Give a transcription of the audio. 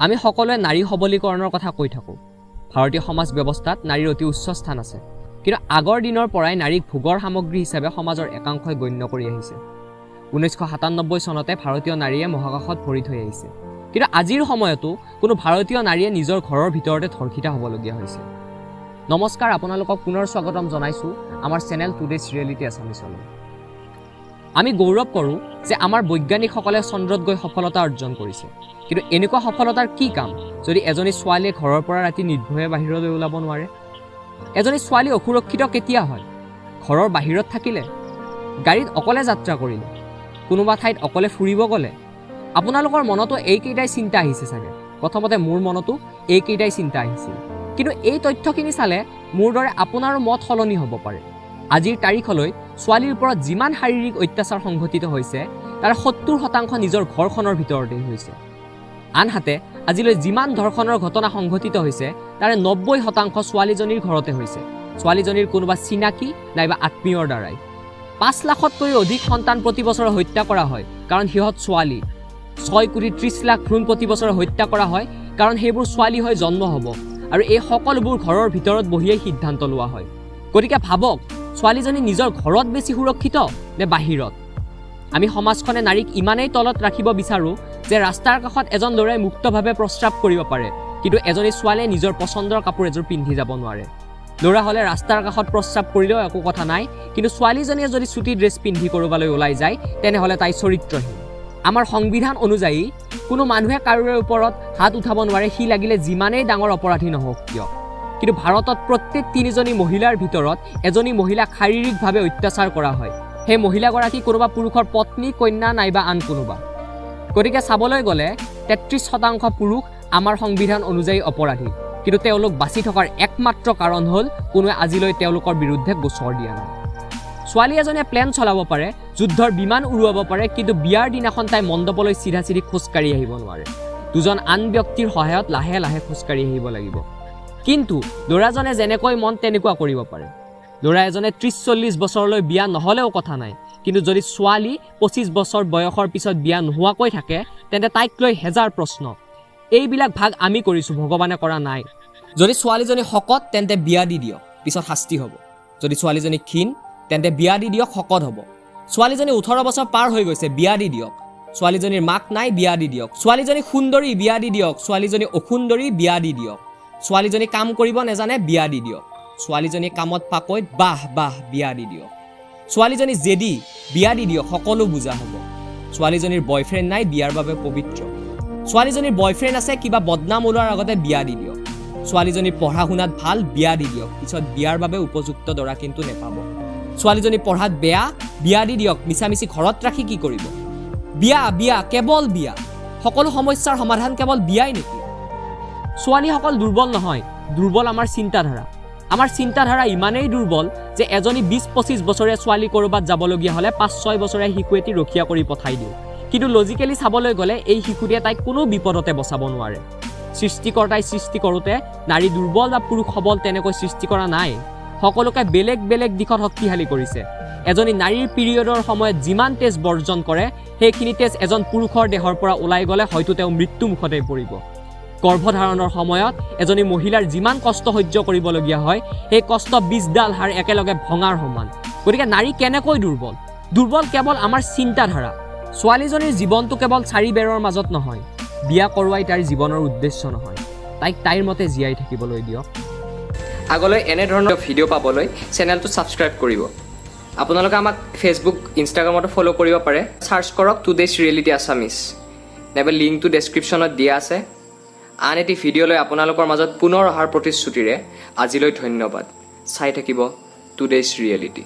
আমি সকলোৱে নাৰী সবলীকৰণৰ কথা কৈ থাকোঁ। ভাৰতীয় সমাজ ব্যৱস্থাত নাৰীৰ অতি উচ্চ স্থান আছে, কিন্তু আগৰ দিনৰ পৰাই নাৰীক ভোগৰ সামগ্ৰী হিচাপে সমাজৰ একাংশই গণ্য কৰি আহিছে। 1997 চনতে ভাৰতীয় নাৰীয়ে মহাকাশত ভৰি থৈ আহিছে, কিন্তু আজিৰ সময়তো কোনো ভাৰতীয় নাৰীয়ে নিজৰ ঘৰৰ ভিতৰতে ধৰ্ষিতা হ'বলগীয়া হৈছে। নমস্কাৰ, আপোনালোকক পুনৰ স্বাগতম জনাইছোঁ আমাৰ চেনেল টুডেজ ৰিয়েলিটি আছামিছলৈ। আমি গৌৰৱ কৰোঁ যে আমাৰ বৈজ্ঞানিকসকলে চন্দ্ৰত গৈ সফলতা অৰ্জন কৰিছে, কিন্তু এনেকুৱা সফলতাৰ কি কাম যদি এজনী ছোৱালীয়ে ঘৰৰ পৰা ৰাতি নিৰ্ভয়ে বাহিৰলৈ ওলাব নোৱাৰে? এজনী ছোৱালী অসুৰক্ষিত কেতিয়া হয়? ঘৰৰ বাহিৰত থাকিলে, গাড়ীত অকলে যাত্ৰা কৰিলে, কোনোবা ঠাইত অকলে ফুৰিব গ'লে। আপোনালোকৰ মনতো এইকেইটাই চিন্তা আহিছে চাগে। প্ৰথমতে মোৰ মনতো এইকেইটাই চিন্তা আহিছিল, কিন্তু এই তথ্যখিনি চালে মোৰ দৰে আপোনাৰো মত সলনি হ'ব পাৰে। আজিৰ তাৰিখলৈ ছোৱালীৰ ওপৰত যিমান শাৰীৰিক অত্যাচাৰ সংঘটিত হৈছে তাৰ 70% নিজৰ ঘৰখনৰ ভিতৰতেই হৈছে। আনহাতে আজিলৈ যিমান ধৰ্ষণৰ ঘটনা সংঘটিত হৈছে তাৰে 90% ছোৱালীজনীৰ ঘৰতে হৈছে, ছোৱালীজনীৰ কোনোবা চিনাকি নাইবা আত্মীয়ৰ দ্বাৰাই। 5 লাখতকৈও অধিক সন্তান প্ৰতি বছৰে হত্যা কৰা হয় কাৰণ সিহঁত ছোৱালী। 6,30,00,000 ভ্ৰূণ প্ৰতি বছৰে হত্যা কৰা হয় কাৰণ সেইবোৰ ছোৱালী হৈ জন্ম হ'ব, আৰু এই সকলোবোৰ ঘৰৰ ভিতৰত বহিয়েই সিদ্ধান্ত লোৱা হয়। গতিকে ভাবক, ছোৱালীজনী নিজৰ ঘৰত বেছি সুৰক্ষিত নে বাহিৰত? আমি সমাজখনে নাৰীক ইমানেই তলত ৰাখিব বিচাৰোঁ যে ৰাস্তাৰ কাষত এজন ল'ৰাই মুক্তভাৱে প্ৰস্ৰাৱ কৰিব পাৰে, কিন্তু এজনী ছোৱালীয়ে নিজৰ পচন্দৰ কাপোৰ এযোৰ পিন্ধি যাব নোৱাৰে। ল'ৰা হ'লে ৰাস্তাৰ কাষত প্ৰস্ৰাৱ কৰিলেও একো কথা নাই, কিন্তু ছোৱালীজনীয়ে যদি চুটি ড্ৰেছ পিন্ধি ক'ৰবালৈ ওলাই যায় তেনেহ'লে তাই চৰিত্ৰহীন। আমাৰ সংবিধান অনুযায়ী কোনো মানুহে কাৰোৰে ওপৰত হাত উঠাব নোৱাৰে, সি লাগিলে যিমানেই ডাঙৰ অপৰাধী নহওক কিয়। কিন্তু ভাৰতত প্ৰত্যেক 3জনী মহিলাৰ ভিতৰত এজনী মহিলাক শাৰীৰিকভাৱে অত্যাচাৰ কৰা হয়। সেই মহিলাগৰাকী কোনোবা পুৰুষৰ পত্নী, কন্যা নাইবা আন কোনোবা। গতিকে চাবলৈ গ'লে 33% পুৰুষ আমাৰ সংবিধান অনুযায়ী অপৰাধী, কিন্তু তেওঁলোক বাচি থকাৰ একমাত্ৰ কাৰণ হ'ল কোনোৱে আজিলৈ তেওঁলোকৰ বিৰুদ্ধে গোচৰ দিয়া নাই। ছোৱালী এজনীয়ে প্লেন চলাব পাৰে, যুদ্ধৰ বিমান উৰুৱাব পাৰে, কিন্তু বিয়াৰ দিনাখন তাই মণ্ডপলৈ চিধা খোজকাঢ়ি আহিব নোৱাৰে। দুজন আন ব্যক্তিৰ সহায়ত লাহে লাহে খোজকাঢ়ি আহিব লাগিব। কিন্তু ল'ৰাজনে যেনেকৈ মন তেনেকুৱা কৰিব পাৰে। ল'ৰা এজনে 30-40 বছৰলৈ বিয়া নহ'লেও কথা নাই, কিন্তু যদি ছোৱালী 25 বছৰ বয়সৰ পিছত বিয়া নোহোৱাকৈ থাকে তেন্তে তাইক লৈ হেজাৰ প্ৰশ্ন। এইবিলাক ভাগ আমি কৰিছোঁ, ভগৱানে কৰা নাই। যদি ছোৱালীজনী শকত তেন্তে বিয়া দি দিয়ক, পিছত শাস্তি হ'ব। যদি ছোৱালীজনী ক্ষীণ তেন্তে বিয়া দি দিয়ক, শকত হ'ব। ছোৱালীজনী 18 বছৰ পাৰ হৈ গৈছে, বিয়া দি দিয়ক। ছোৱালীজনীৰ মাক নাই, বিয়া দি দিয়ক। ছোৱালীজনী সুন্দৰী, বিয়া দি দিয়ক। ছোৱালীজনী অসুন্দৰী, বিয়া দি দিয়ক। ছোৱালীজনী কাম কৰিব নেজানে, বিয়া দি দিয়ক। ছোৱালীজনী কামত পাকৈত, বাহ বাহ, বিয়া দি দিয়ক। ছোৱালীজনী জেদি, বিয়া দি দিয়ক, সকলো বুজা হ'ব। ছোৱালীজনীৰ বয়ফ্ৰেণ্ড নাই, বিয়াৰ বাবে পবিত্ৰ। ছোৱালীজনীৰ বয়ফ্ৰেণ্ড আছে, কিবা বদনাম ওলোৱাৰ আগতে বিয়া দি দিয়ক। ছোৱালীজনী পঢ়া শুনাত ভাল, বিয়া দি দিয়ক, পিছত বিয়াৰ বাবে উপযুক্ত দৰা কিন্তু নেপাব। ছোৱালীজনী পঢ়াত বেয়া, বিয়া দি দিয়ক, মিছামিছি ঘৰত ৰাখি কি কৰিব? বিয়া বিয়া, কেৱল বিয়া। সকলো সমস্যাৰ সমাধান কেৱল বিয়াই নেকি? ছোৱালীসকল দুৰ্বল নহয়, দুৰ্বল আমাৰ চিন্তাধাৰা। আমাৰ চিন্তাধাৰা ইমানেই দুৰ্বল যে এজনী 20-25 বছৰীয়া ছোৱালী ক'ৰবাত যাবলগীয়া হ'লে 5-6 বছৰীয়া শিশু এটি ৰখীয়া কৰি পঠাই দিওঁ, কিন্তু লজিকেলি চাবলৈ গ'লে এই শিশুটিয়ে তাইক কোনো বিপদতে বচাব নোৱাৰে। সৃষ্টিকৰ্তাই সৃষ্টি কৰোঁতে নাৰী দুৰ্বল বা পুৰুষ সবল তেনেকৈ সৃষ্টি কৰা নাই, সকলোকে বেলেগ বেলেগ দিশত শক্তিশালী কৰিছে। এজনী নাৰীৰ পিৰিয়ডৰ সময়ত যিমান তেজ বৰ্জন কৰে সেইখিনি তেজ এজন পুৰুষৰ দেহৰ পৰা ওলাই গ'লে হয়তো তেওঁ মৃত্যুমুখতে পৰিব। গৰ্ভধাৰণৰ সময়ত এজনী মহিলাৰ যিমান কষ্ট সহ্য কৰিবলগীয়া হয় সেই কষ্ট 20ডাল হাড় একেলগে ভঙাৰ সমান। গতিকে নাৰী কেনেকৈ দুৰ্বল? দুৰ্বল কেৱল আমাৰ চিন্তাধাৰা। ছোৱালীজনীৰ জীৱনটো কেৱল 4 বেৰৰ মাজত নহয়, বিয়া কৰোৱাই তাইৰ জীৱনৰ উদ্দেশ্য নহয়, তাইক তাইৰ মতে জীয়াই থাকিবলৈ দিয়ক। আগলৈ এনেধৰণৰ ভিডিঅ' পাবলৈ চেনেলটো ছাবস্ক্ৰাইব কৰিব। আপোনালোকে আমাক ফেচবুক, ইনষ্টাগ্ৰামতো ফ'ল' কৰিব পাৰে। চাৰ্চ কৰক টুডেজ ৰিয়েলিটি আছামিজ, নাইবা লিংকটো ডেছক্ৰিপশ্যনত দিয়া আছে। আন এটি ভিডিঅ' লৈ আপোনালোকৰ মাজত পুনৰ অহাৰ প্ৰতিশ্ৰুতিৰে আজিলৈ ধন্যবাদ। চাই থাকিব টুডেজ ৰিয়েলিটি।